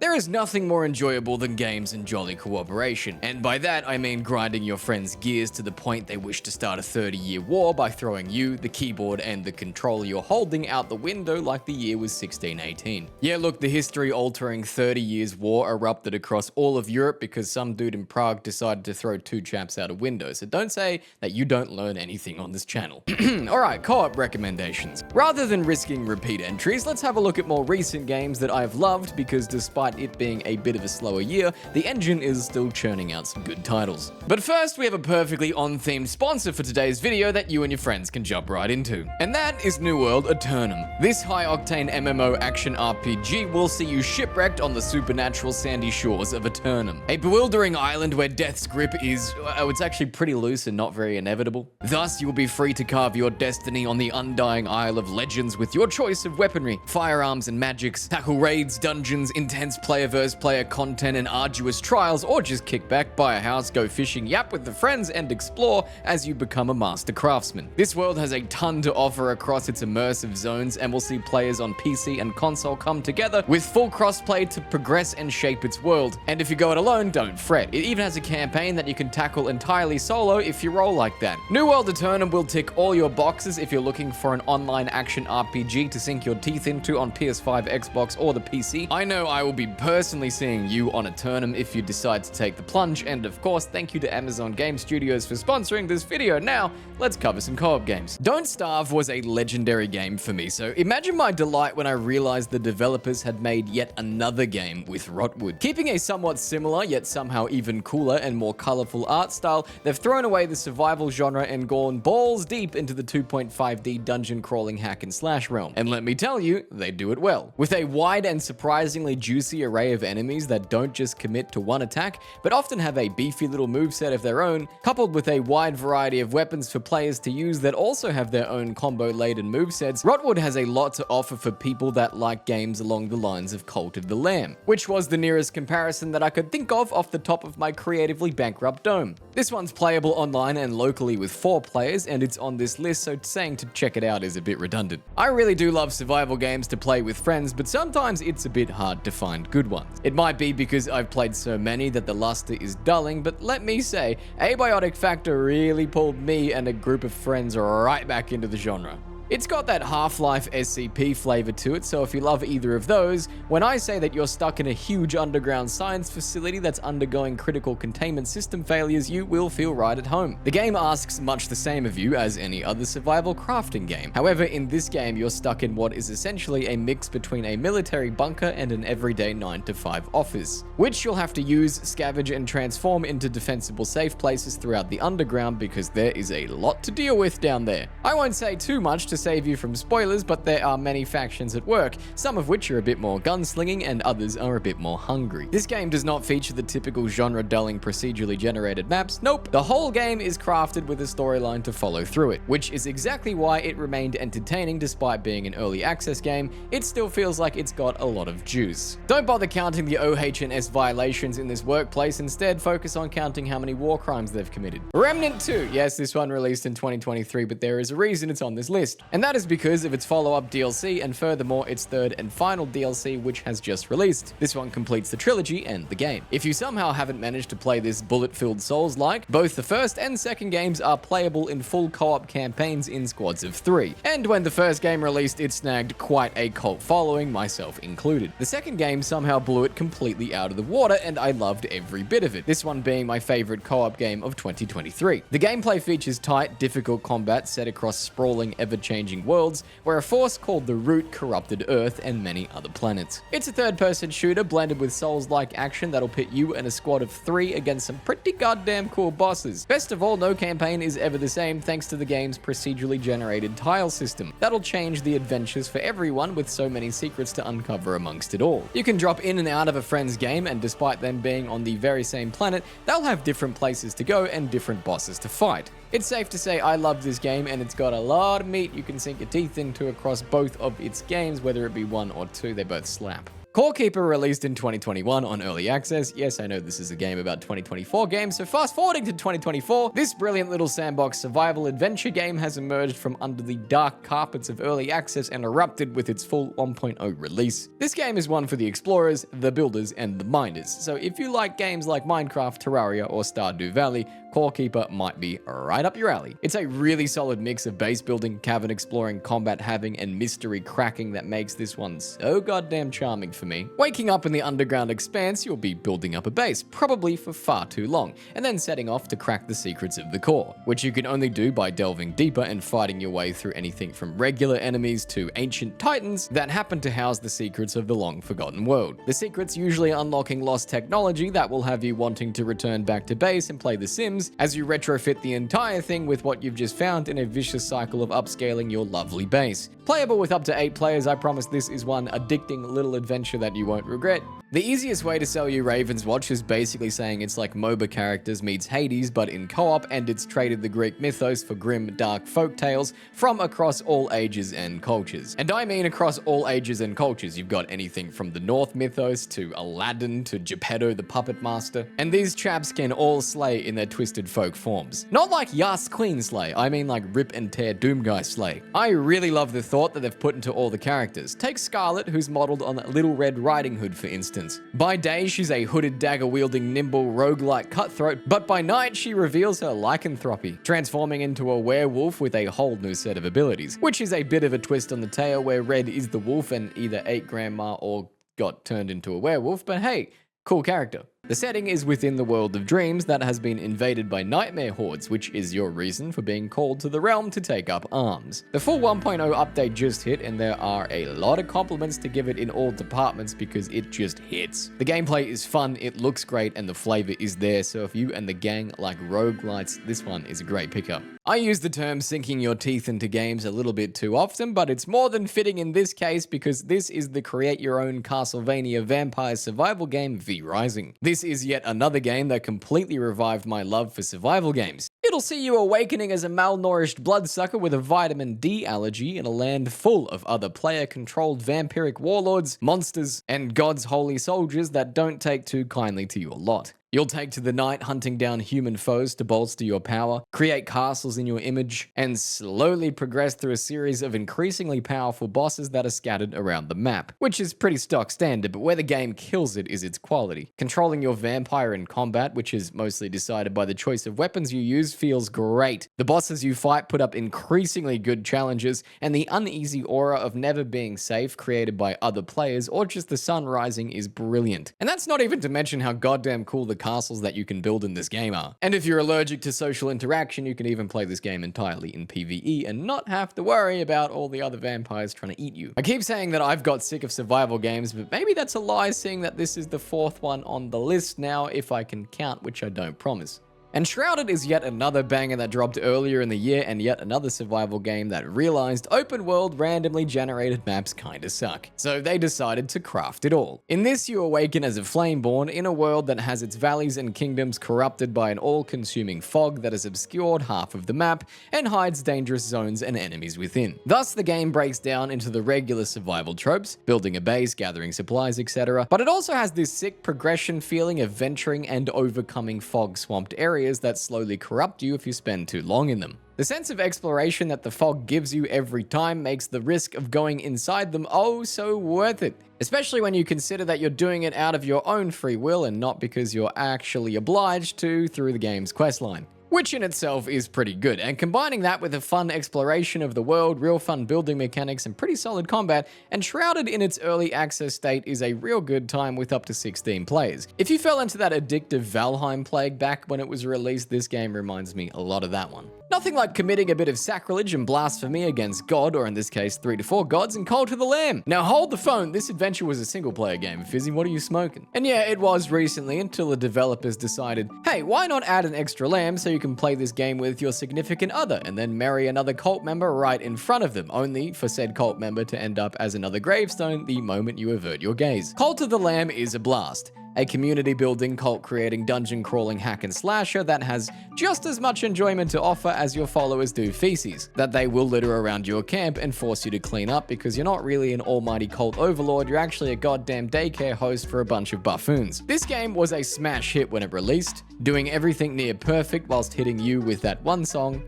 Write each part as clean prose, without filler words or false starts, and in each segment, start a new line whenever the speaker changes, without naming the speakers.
There is nothing more enjoyable than games and jolly cooperation, and by that I mean grinding your friends' gears to the point they wish to start a 30-year war by throwing you, the keyboard, and the controller you're holding out the window like the year was 1618. Yeah, look, the history-altering 30 years war erupted across all of Europe because some dude in Prague decided to throw two chaps out a window, so don't say that you don't learn anything on this channel. Alright, co-op recommendations. Rather than risking repeat entries, let's have a look at more recent games that I've loved because despite it being a bit of a slower year, the engine is still churning out some good titles. But first, we have a perfectly on-themed sponsor for today's video that you and your friends can jump right into. And that is New World Aternum. This high-octane MMO action RPG will see you shipwrecked on the supernatural sandy shores of Aternum, a bewildering island where death's grip is, it's actually pretty loose and not very inevitable. Thus, you'll be free to carve your destiny on the undying Isle of Legends with your choice of weaponry, firearms and magics, tackle raids, dungeons, intense player versus player content and arduous trials, or just kick back, buy a house, go fishing, yap with the friends, and explore as you become a master craftsman. This world has a ton to offer across its immersive zones and will see players on PC and console come together with full crossplay to progress and shape its world. And if you go it alone, don't fret. It even has a campaign that you can tackle entirely solo if you roll like that. New World Aternum will tick all your boxes if you're looking for an online action RPG to sink your teeth into on PS5, Xbox, or the PC. I know I will be personally seeing you on Aternum if you decide to take the plunge, and of course, thank you to Amazon Game Studios for sponsoring this video. Now, let's cover some co-op games. Don't Starve was a legendary game for me, so imagine my delight when I realized the developers had made yet another game with Rotwood. Keeping a somewhat similar, yet somehow even cooler and more colorful art style, they've thrown away the survival genre and gone balls deep into the 2.5D dungeon crawling hack and slash realm. And let me tell you, they do it well. With a wide and surprisingly juicy array of enemies that don't just commit to one attack, but often have a beefy little moveset of their own, coupled with a wide variety of weapons for players to use that also have their own combo-laden movesets, Rotwood has a lot to offer for people that like games along the lines of Cult of the Lamb, which was the nearest comparison that I could think of off the top of my creatively bankrupt dome. This one's playable online and locally with 4 players, and it's on this list, so saying to check it out is a bit redundant. I really do love survival games to play with friends, but sometimes it's a bit hard to find good ones. It might be because I've played so many that the luster is dulling, but let me say, Abiotic Factor really pulled me and a group of friends right back into the genre. It's got that Half-Life SCP flavor to it, so if you love either of those, when I say that you're stuck in a huge underground science facility that's undergoing critical containment system failures, you will feel right at home. The game asks much the same of you as any other survival crafting game. However, in this game, you're stuck in what is essentially a mix between a military bunker and an everyday 9-to-5 office, which you'll have to use, scavenge, and transform into defensible safe places throughout the underground because there is a lot to deal with down there. I won't say too much to save you from spoilers, but there are many factions at work, some of which are a bit more gunslinging and others are a bit more hungry. This game does not feature the typical genre-dulling procedurally generated maps. Nope. The whole game is crafted with a storyline to follow through it, which is exactly why it remained entertaining despite being an early access game. It still feels like it's got a lot of juice. Don't bother counting the OH&S violations in this workplace, instead focus on counting how many war crimes they've committed. Remnant 2. Yes, this one released in 2023, but there is a reason it's on this list. And that is because of its follow-up DLC and furthermore its third and final DLC which has just released. This one completes the trilogy and the game. If you somehow haven't managed to play this bullet-filled Souls-like, both the first and second games are playable in full co-op campaigns in squads of 3. And when the first game released, it snagged quite a cult following, myself included. The second game somehow blew it completely out of the water and I loved every bit of it, this one being my favorite co-op game of 2023. The gameplay features tight, difficult combat set across sprawling, ever-changing worlds where a force called the Root corrupted Earth and many other planets. It's a third-person shooter blended with Souls-like action that'll pit you and a squad of 3 against some pretty goddamn cool bosses. Best of all, no campaign is ever the same thanks to the game's procedurally generated tile system. That'll change the adventures for everyone with so many secrets to uncover amongst it all. You can drop in and out of a friend's game, and despite them being on the very same planet, they'll have different places to go and different bosses to fight. It's safe to say I love this game, and it's got a lot of meat you can sink your teeth into across both of its games, whether it be 1 or 2, they both slap. Core Keeper released in 2021 on Early Access. Yes, I know this is a game about 2024 games, so fast forwarding to 2024, this brilliant little sandbox survival adventure game has emerged from under the dark carpets of Early Access and erupted with its full 1.0 release. This game is one for the explorers, the builders, and the minders, so if you like games like Minecraft, Terraria, or Stardew Valley, Core Keeper might be right up your alley. It's a really solid mix of base building, cavern exploring, combat having, and mystery cracking that makes this one so goddamn charming for me. Waking up in the underground expanse, you'll be building up a base, probably for far too long, and then setting off to crack the secrets of the core, which you can only do by delving deeper and fighting your way through anything from regular enemies to ancient titans that happen to house the secrets of the long-forgotten world. The secrets usually unlocking lost technology that will have you wanting to return back to base and play The Sims, as you retrofit the entire thing with what you've just found in a vicious cycle of upscaling your lovely base. Playable with up to 8 players, I promise this is one addicting little adventure that you won't regret. The easiest way to sell you Ravenswatch is basically saying it's like MOBA characters meets Hades but in co-op, and it's traded the Greek mythos for grim, dark folk tales from across all ages and cultures. And I mean across all ages and cultures. You've got anything from the North mythos to Aladdin to Geppetto the Puppet Master, and these chaps can all slay in their twisted folk forms. Not like Yas Queen slay, I mean like rip and tear Doomguy slay. I really love the thought that they've put into all the characters. Take Scarlet, who's modeled on Little Red Riding Hood for instance. By day, she's a hooded, dagger-wielding, nimble, roguelike cutthroat, but by night, she reveals her lycanthropy, transforming into a werewolf with a whole new set of abilities, which is a bit of a twist on the tale where Red is the wolf and either ate grandma or got turned into a werewolf, but hey, cool character. The setting is within the world of dreams that has been invaded by nightmare hordes, which is your reason for being called to the realm to take up arms. The full 1.0 update just hit, and there are a lot of compliments to give it in all departments because it just hits. The gameplay is fun, it looks great, and the flavor is there, so if you and the gang like roguelites, this one is a great pickup. I use the term sinking your teeth into games a little bit too often, but it's more than fitting in this case because this is the create your own Castlevania vampire survival game V Rising. This is yet another game that completely revived my love for survival games. It'll see you awakening as a malnourished bloodsucker with a vitamin D allergy in a land full of other player-controlled vampiric warlords, monsters, and God's holy soldiers that don't take too kindly to your lot. You'll take to the night hunting down human foes to bolster your power, create castles in your image, and slowly progress through a series of increasingly powerful bosses that are scattered around the map, which is pretty stock standard, but where the game kills it is its quality. Controlling your vampire in combat, which is mostly decided by the choice of weapons you use, feels great. The bosses you fight put up increasingly good challenges, and the uneasy aura of never being safe created by other players or just the sun rising is brilliant. And that's not even to mention how goddamn cool the castles that you can build in this game are. And if you're allergic to social interaction, you can even play this game entirely in PvE and not have to worry about all the other vampires trying to eat you. I keep saying that I've got sick of survival games, but maybe that's a lie, seeing that this is the 4th one on the list now, if I can count, which I don't promise. Enshrouded is yet another banger that dropped earlier in the year, and yet another survival game that realized open world randomly generated maps kinda suck. So they decided to craft it all. In this, you awaken as a Flameborn in a world that has its valleys and kingdoms corrupted by an all-consuming fog that has obscured half of the map and hides dangerous zones and enemies within. Thus, the game breaks down into the regular survival tropes, building a base, gathering supplies, etc. But it also has this sick progression feeling of venturing and overcoming fog-swamped areas that slowly corrupt you if you spend too long in them. The sense of exploration that the fog gives you every time makes the risk of going inside them oh so worth it, especially when you consider that you're doing it out of your own free will and not because you're actually obliged to through the game's questline. Which in itself is pretty good, and combining that with a fun exploration of the world, real fun building mechanics, and pretty solid combat, Enshrouded in its early access state is a real good time with up to 16 players. If you fell into that addictive Valheim plague back when it was released, this game reminds me a lot of that one. Nothing like committing a bit of sacrilege and blasphemy against God, or in this case 3 to 4 gods, and call to the lamb. Now hold the phone, this adventure was a single player game, PHIZZI, what are you smoking? And yeah, it was recently until the developers decided, hey, why not add an extra lamb so you can play this game with your significant other and then marry another cult member right in front of them, only for said cult member to end up as another gravestone the moment you avert your gaze. Call to the Lamb is a blast. a community building, cult creating, dungeon crawling hack and slasher that has just as much enjoyment to offer as your followers do feces, that they will litter around your camp and force you to clean up because you're not really an almighty cult overlord, you're actually a goddamn daycare host for a bunch of buffoons. This game was a smash hit when it released, doing everything near perfect whilst hitting you with that one song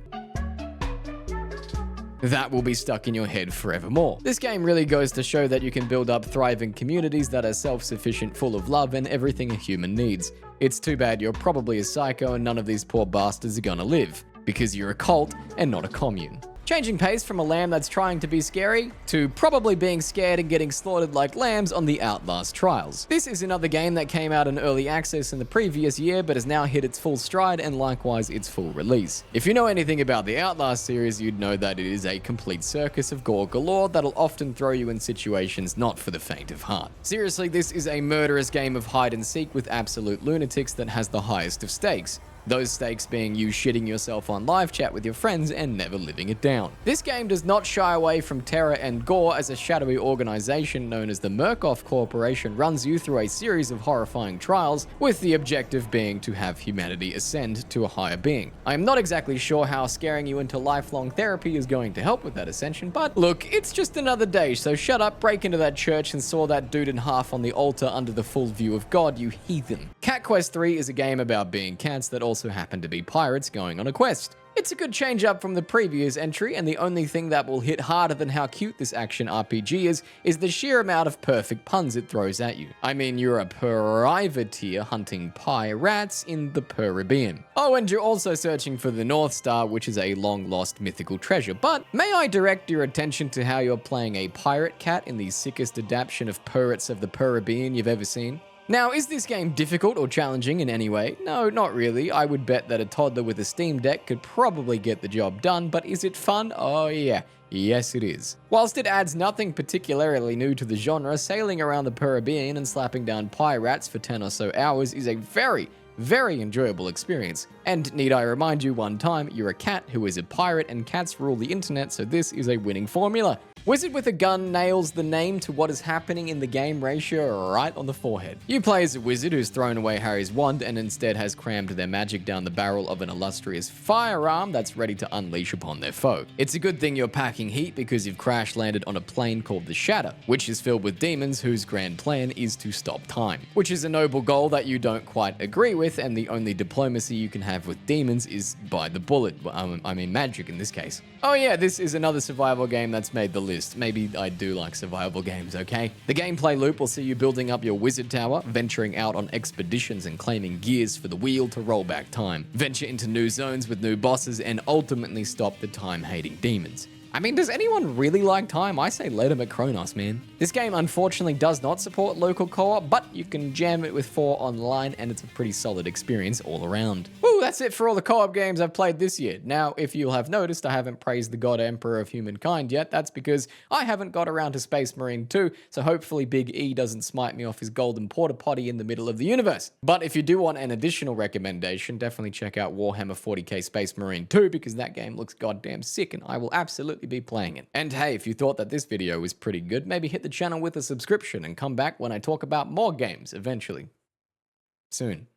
that will be stuck in your head forevermore. This game really goes to show that you can build up thriving communities that are self-sufficient, full of love and everything a human needs. It's too bad you're probably a psycho and none of these poor bastards are gonna live, because you're a cult and not a commune. Changing pace from a lamb that's trying to be scary to probably being scared and getting slaughtered like lambs on the Outlast Trials. This is another game that came out in early access in the previous year but has now hit its full stride and likewise its full release. If you know anything about the Outlast series, you'd know that it is a complete circus of gore galore that'll often throw you in situations not for the faint of heart. Seriously, this is a murderous game of hide and seek with absolute lunatics that has the highest of stakes. Those stakes being you shitting yourself on live chat with your friends and never living it down. This game does not shy away from terror and gore as a shadowy organization known as the Murkoff Corporation runs you through a series of horrifying trials with the objective being to have humanity ascend to a higher being. I am not exactly sure how scaring you into lifelong therapy is going to help with that ascension, but look, it's just another day, so shut up, break into that church and saw that dude in half on the altar under the full view of God, you heathen. Cat Quest 3 is a game about being cats that also happen to be pirates going on a quest. It's a good change up from the previous entry, and the only thing that will hit harder than how cute this action RPG is the sheer amount of perfect puns it throws at you. I mean, you're a privateer hunting pirates in the Caribbean. Oh, and you're also searching for the North Star, which is a long-lost mythical treasure. But may I direct your attention to how you're playing a pirate cat in the sickest adaptation of Pirates of the Caribbean you've ever seen? Now, is this game difficult or challenging in any way? No, not really. I would bet that a toddler with a Steam Deck could probably get the job done, but is it fun? Oh yeah. Yes, it is. Whilst it adds nothing particularly new to the genre, sailing around the Caribbean and slapping down pirates for 10 or so hours is a very enjoyable experience. And need I remind you one time, you're a cat who is a pirate and cats rule the internet, so this is a winning formula. Wizard with a gun nails the name to what is happening in the game ratio right on the forehead. You play as a wizard who's thrown away Harry's wand and instead has crammed their magic down the barrel of an illustrious firearm that's ready to unleash upon their foe. It's a good thing you're packing heat because you've crash landed on a plane called the Shatter, which is filled with demons whose grand plan is to stop time. Which is a noble goal that you don't quite agree with, and the only diplomacy you can have with demons is by the bullet. I mean magic in this case. Oh yeah, this is another survival game that's made the list. Maybe I do like survival games, okay? The gameplay loop will see you building up your wizard tower, venturing out on expeditions and claiming gears for the wheel to roll back time, venture into new zones with new bosses, and ultimately stop the time-hating demons. I mean, does anyone really like time? I say let him at Kronos, man. This game unfortunately does not support local co-op, but you can jam it with 4 online and it's a pretty solid experience all around. Woo, that's it for all the co-op games I've played this year. Now, if you'll have noticed, I haven't praised the God Emperor of Humankind yet. That's because I haven't got around to Space Marine 2, so hopefully Big E doesn't smite me off his golden porta potty in the middle of the universe. But if you do want an additional recommendation, definitely check out Warhammer 40k Space Marine 2 because that game looks goddamn sick and I will absolutely be playing it. And hey, if you thought that this video was pretty good, maybe hit the channel with a subscription and come back when I talk about more games eventually. Soon.